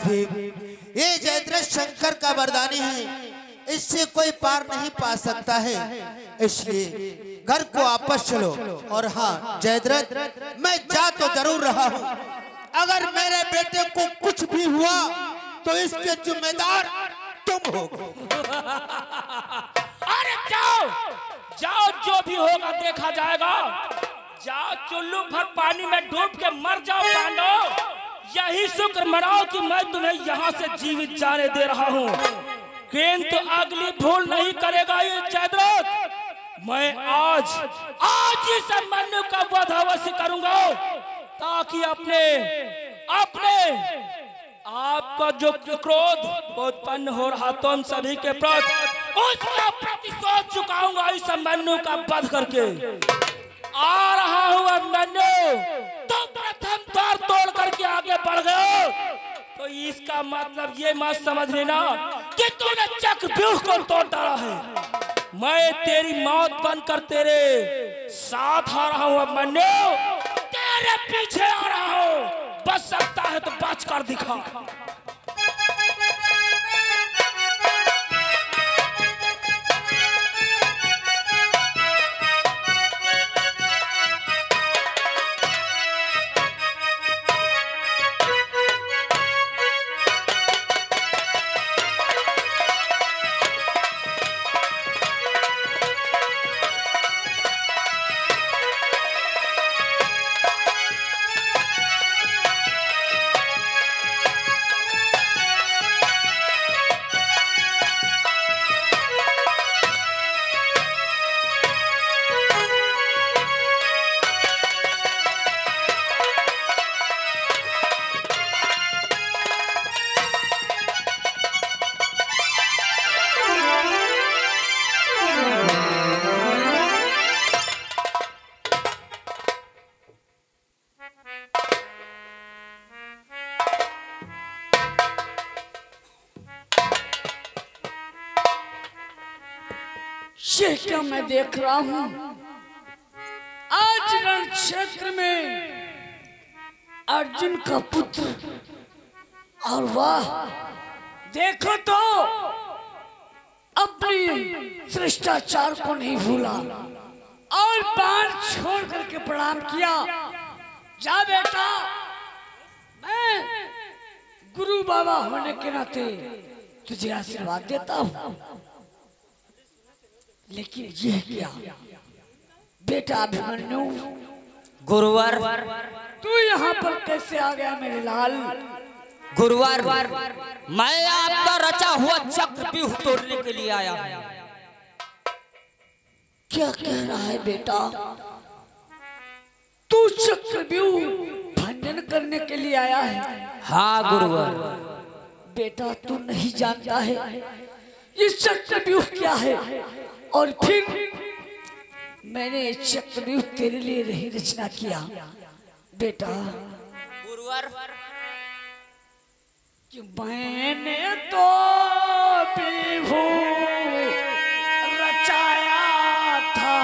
माथे, ये जयद्रथ शंकर का वरदानी है, इससे कोई पार नहीं पा सकता है, इसलिए घर को वापस चलो। और हाँ जयद्रथ, मैं जा तो जरूर रहा हूँ, अगर मेरे बेटे को कुछ भी हुआ तो इसके जिम्मेदार तुम हो। अरे जाओ जाओ, जो भी होगा देखा जाएगा। जाओ चुल्लू भर पानी में डूब के मर जाओ पांडव, यही शुक्र मनाओ कि मैं तुम्हें यहाँ से जीवित जाने दे रहा हूँ, किंतु अगली भूल नहीं करेगा ये जयद्रथ। मैं आज ही अभिमन्यु का वध अवश्य करूंगा, ताकि अपने आपका जो क्रोध उत्पन्न हो रहा तुम सभी के प्रति, उसका प्रतिशोध चुकाऊंगा इस अभिमन्यु का वध करके। आ रहा हूँ अभिमन्यु, तो प्रथम द्वार तोड़ करके आगे बढ़ गए, तो इसका मतलब ये मत समझ लेना कि तूने चक्रव्यूह को तोड़ डाला है। मैं तेरी मौत बनकर तेरे साथ आ रहा हूँ अभिमन्यु, तेरे पीछे आ रहा हूँ, बच सकता है तो बच कर दिखा। ये क्या मैं देख रहा हूं, आज रण क्षेत्र में अर्जुन का पुत्र, और वाह देखो तो अपनी शिष्टाचार को नहीं भूला और बाण छोड़ करके प्रणाम किया। जा बेटा, मैं गुरु बाबा होने के नाते तुझे आशीर्वाद देता हूं, लेकिन ये क्या बेटा अभिमन्यु, गुरुवर तू यहाँ पर कैसे आ गया मेरे लाल? गुरुवर, मैं आपका रचा हुआ चक्रव्यूह तोड़ने के लिए आया हूँ। क्या कह रहा है बेटा? तू चक्रव्यूह भंजन करने के लिए आया है? हाँ गुरुवर। बेटा तू नहीं जानता है ये चक्रव्यूह क्या है, और फिर मैंने ये चक्रव्यूह तेरे लिए नहीं रचना किया बेटा। गुरुवर, कि मैंने तो व्यूह रचाया था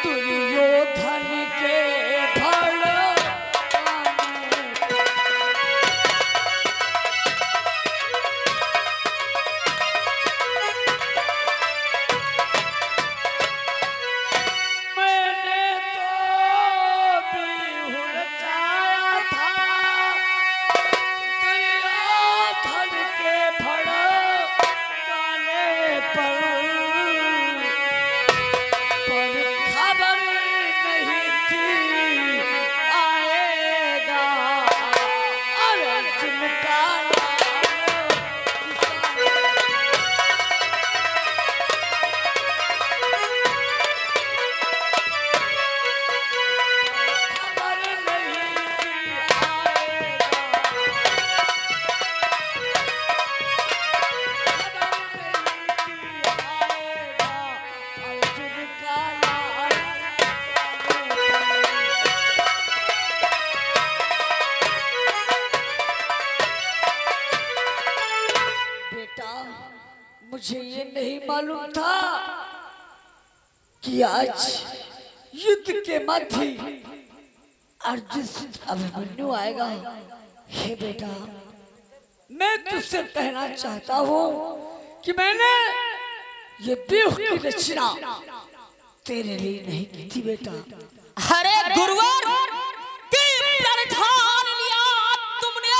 दुर्योधन के मुझे ये नहीं मालूम था कि आज युद्ध के मध्य अर्जुन अभिमन्यु आएगा। हे बेटा, मैं तुझसे कहना चाहता हूँ कि मैंने ये बेवकूफ की रचना तेरे लिए नहीं की थी बेटा। अरे गुरुवर की प्रावधान लिया तुमने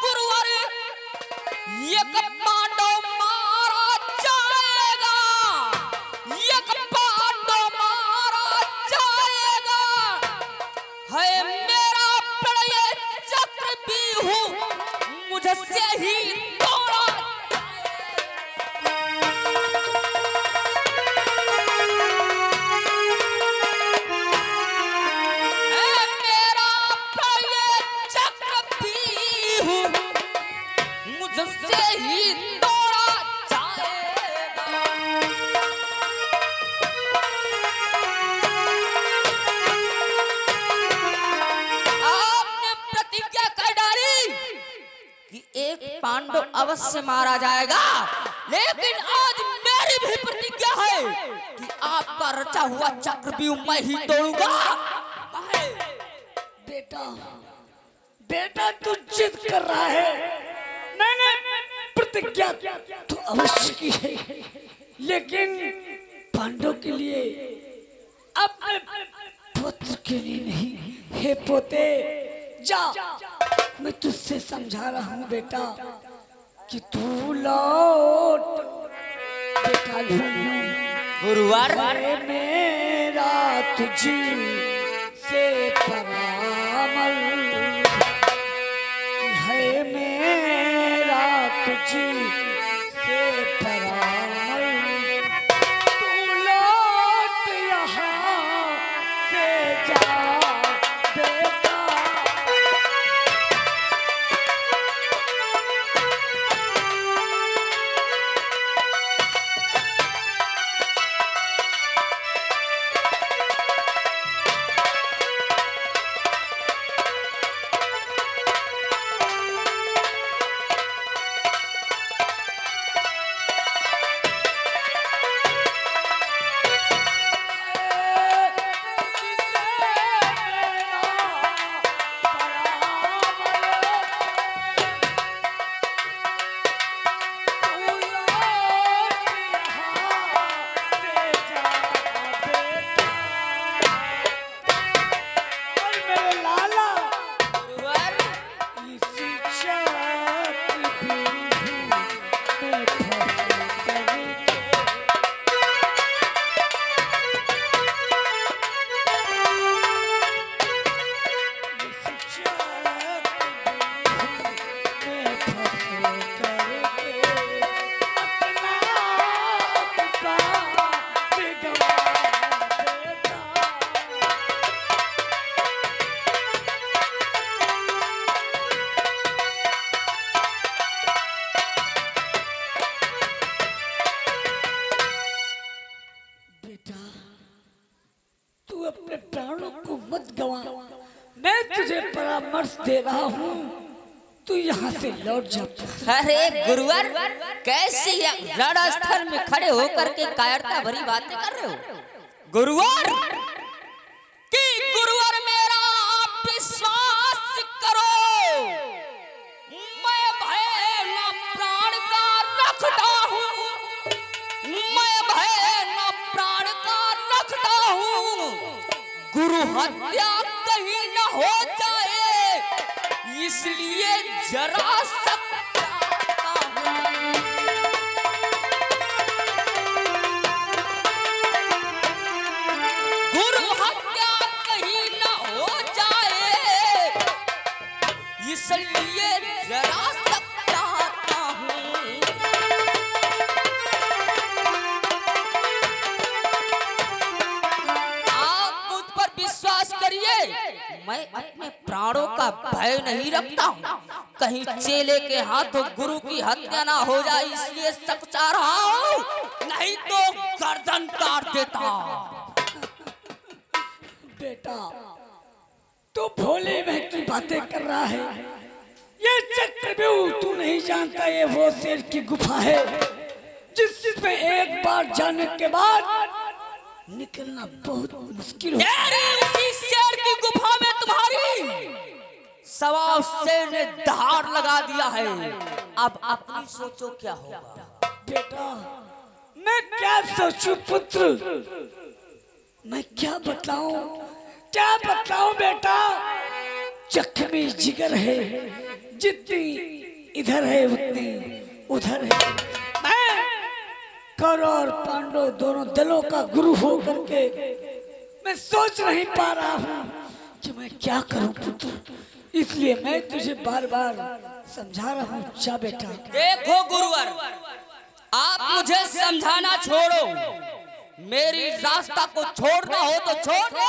गुरुवर, एक पांडव मारा जाएगा, एक पांडव मारा जाएगा। है मेरा प्रणय चक्र भी हूँ, मुझसे ही तोड़ा मुझसे ही तोड़ा जाएगा। आपने प्रतिज्ञा कर डाली कि एक पांडव अवश्य मारा जाएगा, लेकिन आज मेरी भी प्रतिज्ञा है कि आपका रचा हुआ चक्रव्यूह मैं ही तोड़ूंगा। बेटा, बेटा तू जिद कर रहा है। मैंने प्रतिज्ञा तो अवश्य की है, लेकिन पांडव के लिए, अपने पुत्र के लिए नहीं। हे पोते, जा, मैं तुझसे समझा रहा हूँ बेटा कि तू लौट। बेटा गुरुवर मेरा तुझी से परामल है, मेरा तुझी से परामल। तू लौट यहाँ से जा बेटा। मैं तुझे परामर्श दे रहा हूँ, तू यहाँ से लौट जा। अरे गुरुवर, कैसी रणस्थल में खड़े होकर के कायरता भरी बातें कर रहे हो? गुरुवर कि गुरुवर मेरा आप विश्वास करो, मैं भय न प्राण का रखता हूँ, मैं भय न प्राण का रखता हूँ। गुरु हत्या कहीं न हो जाए, इसलिए जरा सकता हूँ। गुरु हत्या कहीं न हो जाए, इसलिए जरा सकता हूँ। आप मुझ पर विश्वास करिए, मैं अपने प्राणों का भय नहीं रखता हूँ। कहीं चेले के हाथों गुरु की हत्या ना हो जाए, इसलिए सब चाह रहा हूँ, नहीं तो गर्दन काट देता। बेटा, तू भोले बहन की बातें कर रहा है। ये चक्रव्यूह तू नहीं जानता, ये वो शेर की गुफा है जिसमें एक बार जाने के बाद निकलना बहुत मुश्किल होता है। उसी शेर की गुफा में तुम्हारी सवा शेर ने धार लगा दिया है। अब अपनी सोचो क्या होगा। बेटा मैं क्या सोचूं पुत्र, मैं क्या बताऊं बेटा। जख्मी जिगर है, जितनी इधर है उतनी उधर है। मैं कौरव और पांडव दोनों दलों का गुरु हो करके मैं सोच नहीं पा रहा हूँ कि मैं क्या करूं पुत्र। इसलिए मैं तुझे बार बार समझा रहा हूँ। अच्छा बेटा देखो गुरुवर, आप मुझे समझाना छोड़ो। मेरी रास्ता को छोड़ना हो तो छोड़ दो,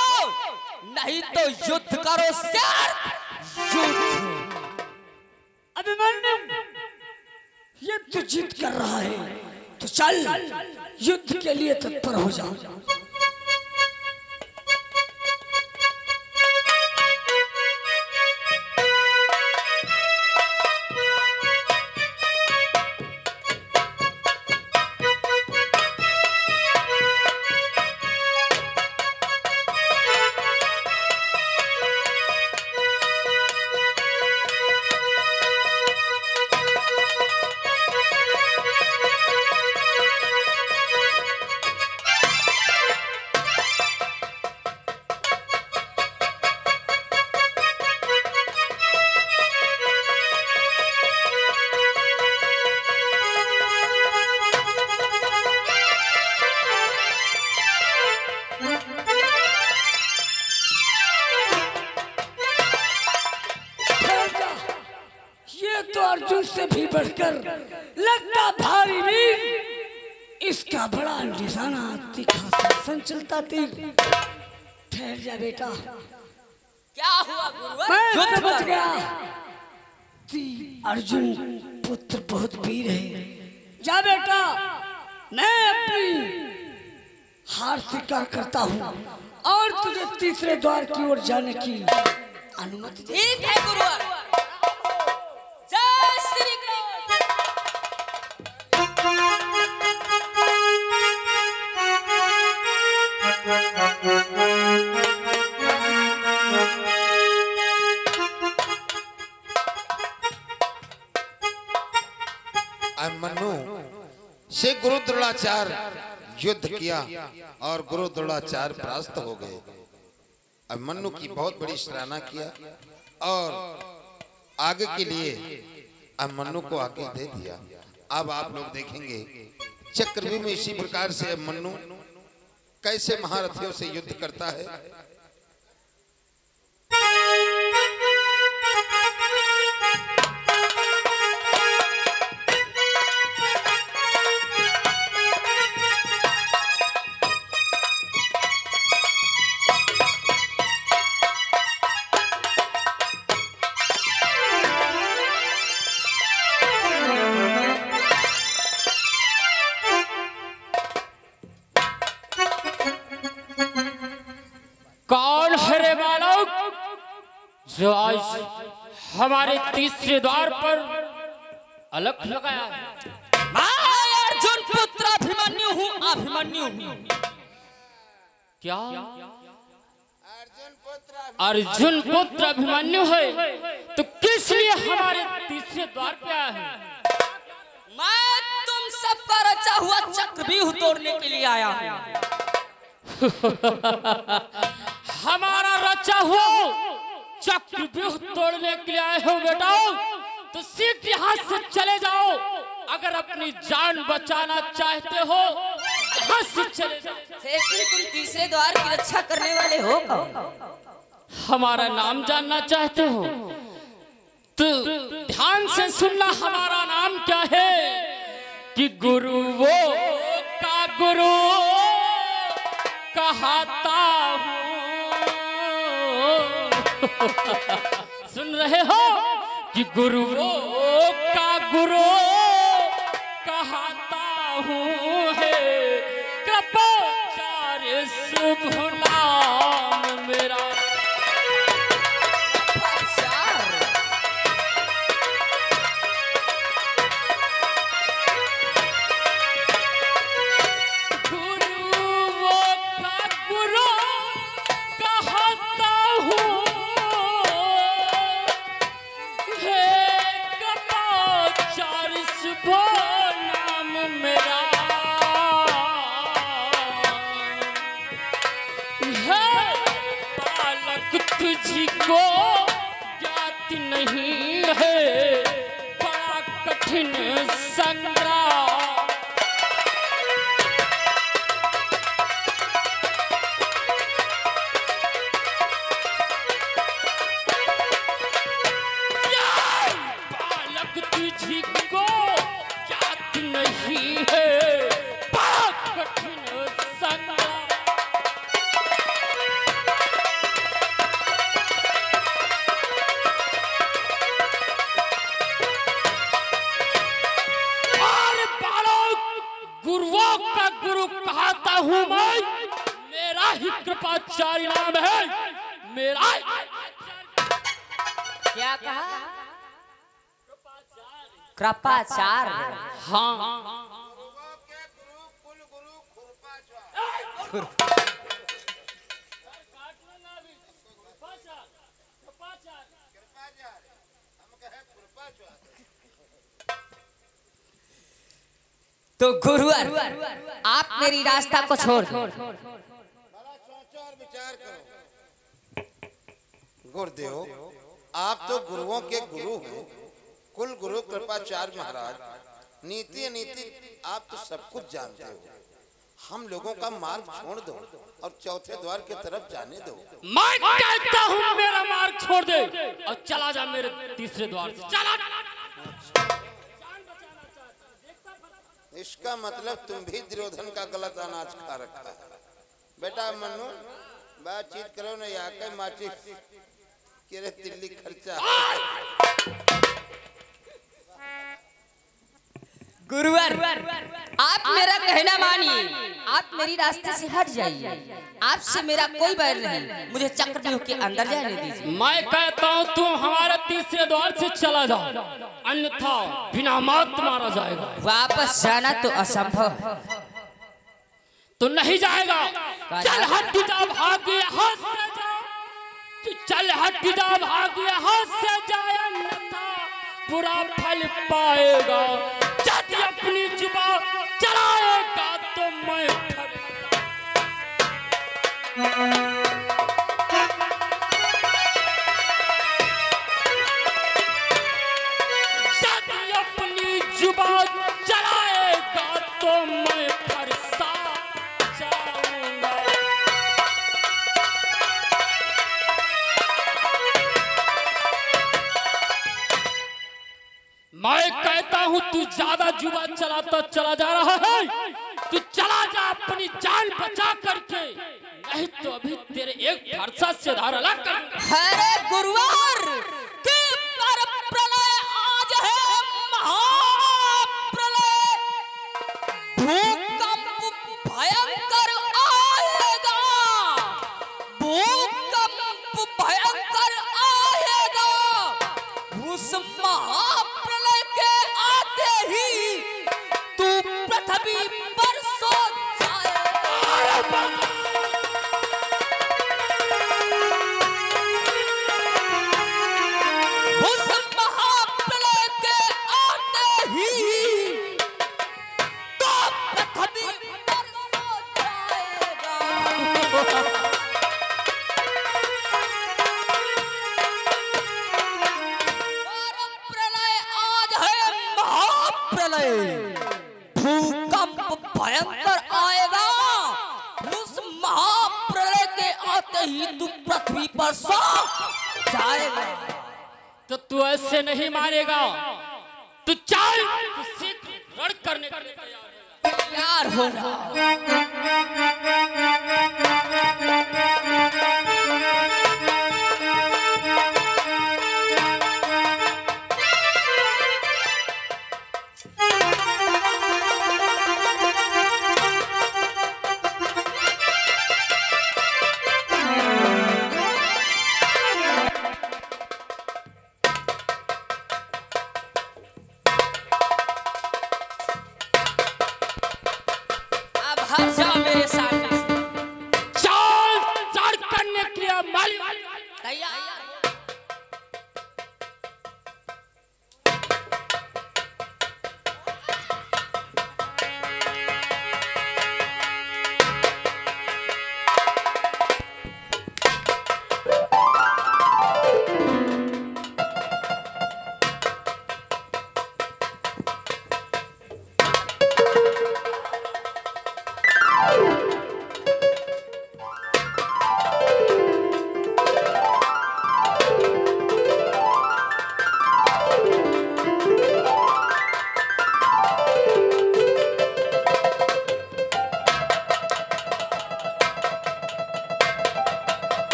नहीं तो युद्ध करो सिर्फ युद्ध। अभिमन्यु ये तो जिद कर रहा है तो चल युद्ध के लिए तत्पर हो जाओ। अर्जुन से भी बढ़कर लगता भारी वीर, इसका बड़ा निशाना तीखा संचलता तीर। ठहर जा बेटा। क्या हुआ गुरुवर? मैं समझ गया अर्जुन पुत्र बहुत वीर है। जा बेटा, मैं अपनी हार स्वीकार करता हूँ और तुझे तीसरे द्वार की ओर जाने की अनुमति दे। ठीक है गुरुवर। जय श्री कृष्ण। मनु से गुरु द्रोणाचार्य युद्ध किया और गुरु द्रोणाचार्य परास्त हो गए। अभिमन्यु की बहुत बड़ी सराहना किया और आगे के लिए अभिमन्यु को आगे दे दिया। अब आप लोग देखेंगे चक्रव्यूह में इसी प्रकार से अभिमन्यु कैसे महारथियों से युद्ध करता है। कौन है रे बालक जो आज हमारे तीसरे द्वार पर अलख लगाया है? मैं अर्जुन पुत्र अभिमन्यु हूँ। अभिमन्यु हूँ। क्या अर्जुन पुत्र अभिमन्यु है तो किस लिए हमारे तीसरे द्वार पे आया है? मैं तुम सबका रचा हुआ चक्रव्यूह तोड़ने के लिए आया हूँ। हमारा रचा हुआ चक्रव्यूह तोड़ने के लिए आए हो बेटा, तो सीधे यहाँ से चले जाओ। अगर अपनी जान बचाना चाहते हो यहाँ से चले जाओ। तुम तीसरे द्वार की रक्षा करने वाले हो। हमारा नाम जानना चाहते हो तो ध्यान से सुनना। हमारा नाम क्या है कि गुरु वो का गुरु कहता हूँ। सुन रहे हो कि गुरु का गुरु कहता हूँ है। कृपाचार्य शुभ नाम मेरा। बालक तुझको ज्ञात नहीं है बड़ा कठिन संग्राम। बालक तुझको ज्ञात नहीं है बड़ा कठिन संग्राम। गुरुओं का गुरु कहता हूँ मैं, मेरा ही कृपाचार्य नाम है, मेरा क्या कहा? कृपाचार्य। हाँ तो गुरुवर आप मेरी रास्ता को छोड़ दो। बड़ा सोचो और विचार करो। गुरुदेव, आप तो गुरुओं के गुरु हैं, कुल गुरु कृपाचार्य महाराज। नीति अनीति आप तो सब कुछ जानते हो। हम लोगों का मार्ग छोड़ दो और चौथे द्वार की तरफ जाने दो। मैं कहता हूँ मेरा मार्ग छोड़ दे और चला जा मेरे तीसरे द्वार से। चला। इसका मतलब तुम भी दुर्योधन का गलत अनाज खा रखा है। बेटा मनु, बातचीत करो न, यहाँ के माचिस के तिल्ली खर्चा। गुरुवर आप मेरा कहना मानिए, आप मेरी रास्ते से हट जाइए। आपसे मेरा कोई बैर नहीं, मुझे चक्रव्यूह के अंदर जाने दीजिए। मैं कहता हूँ तुम हमारे तीसरे द्वार से चला जाओ, अन्यथा बिना मौत मारा जाएगा। वापस जाना तो असंभव है। तो नहीं जाएगा। चल हट जा, भाग यहाँ से जा। तू चल हट जा, भाग यहाँ से जा, अन्यथा बुरा फल पाएगा। जब अपनी जुबान चलाएगा तो मैं अपनी जुबान चलाएगा तो मैं फरसा जाऊंगा। मैं कहता हूँ तू ज्यादा जुबान चलाता चला जा रहा है, तू चला जा अपनी जान बचा करके, नहीं तो अभी तेरे एक फरसा से धारा लग कर। अरे गुरुवर कि पर प्रलय आज है महाप्रलय, भूकंप भयंकर आएगा, भूकंप भयंकर आएगा। उस महाप्रलय के आते ही तू पृथ्वी पर सो जाएगा। भूकंप भयंकर आएगा, उस महाप्रलय के आते ही तू पृथ्वी पर सो जाएगा। तो तू ऐसे नहीं मारेगा, तू चल, तू शीघ्र रण करने के लिए तैयार हो जा।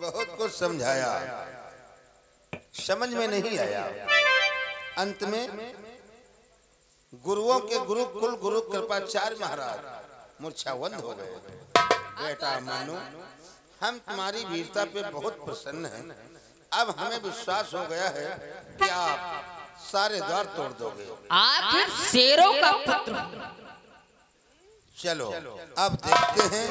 बहुत कुछ समझाया, समझ में नहीं आया। अंत में गुरुओं के गुरु कुल गुरु कृपाचार्य महाराज मूर्छावंत हो गए। बेटा मानो, हम तुम्हारी वीरता पे बहुत प्रसन्न हैं। अब हमें विश्वास हो गया है कि आप सारे द्वार तोड़ दोगे। आखिर शेरों का पुत्र। चलो अब देखते हैं